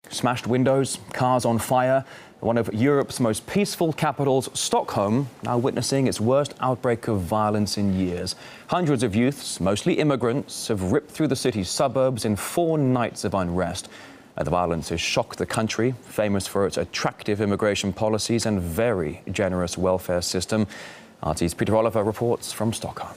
Smashed windows, cars on fire. One of Europe's most peaceful capitals, Stockholm, now witnessing its worst outbreak of violence in years. Hundreds of youths, mostly immigrants, have ripped through the city's suburbs in 4 nights of unrest. The violence has shocked the country, famous for its attractive immigration policies and very generous welfare system. RT's Peter Oliver reports from Stockholm.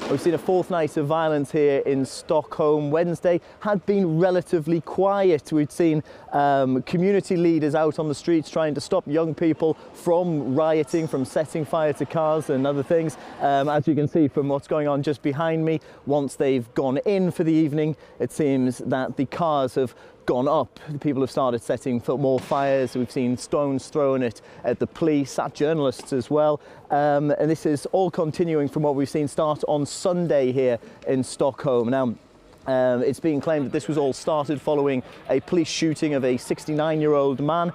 We've seen a 4th night of violence here in Stockholm. Wednesday had been relatively quiet. We'd seen community leaders out on the streets trying to stop young people from rioting, from setting fire to cars and other things. As you can see from what's going on just behind me, once they've gone in for the evening, it seems that the cars have gone up. People have started setting more fires. We've seen stones thrown at the police, at journalists as well. And this is all continuing from what we've seen start on Sunday here in Stockholm. Now, it's being claimed that this was all started following a police shooting of a 69-year-old man.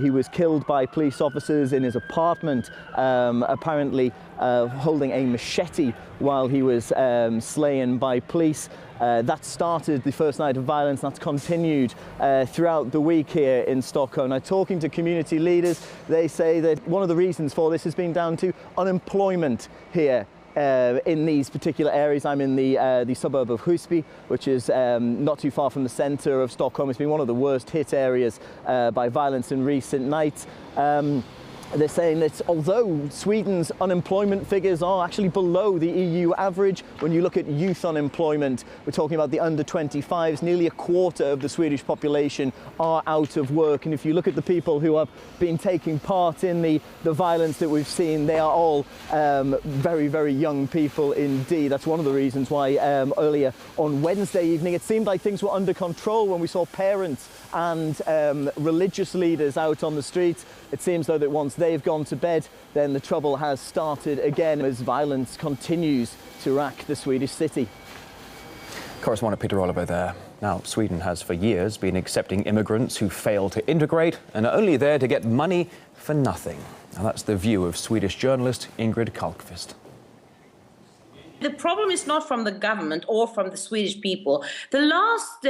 He was killed by police officers in his apartment, apparently holding a machete while he was slain by police. That started the first night of violence. That's continued throughout the week here in Stockholm. Now, talking to community leaders, they say that one of the reasons for this has been down to unemployment here. In these particular areas. I'm in the suburb of Husby, which is not too far from the centre of Stockholm. It's been one of the worst hit areas by violence in recent nights. They're saying that although Sweden's unemployment figures are actually below the EU average, when you look at youth unemployment, we're talking about the under 25s, nearly a quarter of the Swedish population are out of work. And if you look at the people who have been taking part in the violence that we've seen, they are all very, very young people indeed. That's one of the reasons why earlier on Wednesday evening, it seemed like things were under control when we saw parents and religious leaders out on the streets. It seems though that once they've gone to bed, then the trouble has started again as violence continues to rack the Swedish city. Correspondent Peter Oliver there. Now, Sweden has for years been accepting immigrants who fail to integrate and are only there to get money for nothing. Now, that's the view of Swedish journalist Ingrid Carlqvist. The problem is not from the government or from the Swedish people. The last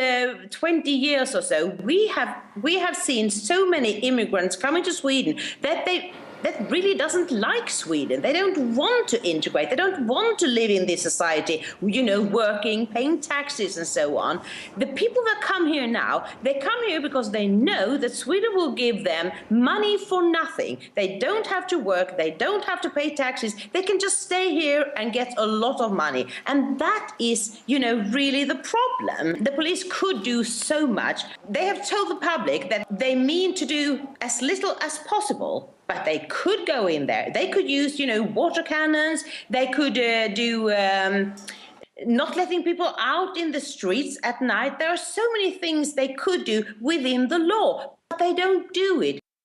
20 years or so, we have seen so many immigrants coming to Sweden that really doesn't like Sweden. They don't want to integrate. They don't want to live in this society, you know, working, paying taxes and so on. The people that come here now, they come here because they know that Sweden will give them money for nothing. They don't have to work. They don't have to pay taxes. They can just stay here and get a lot of money. And that is, you know, really the problem. The police could do so much. They have told the public that they mean to do as little as possible. But they could go in there. They could use, you know, water cannons. They could do not letting people out in the streets at night. There are so many things they could do within the law, but they don't do it.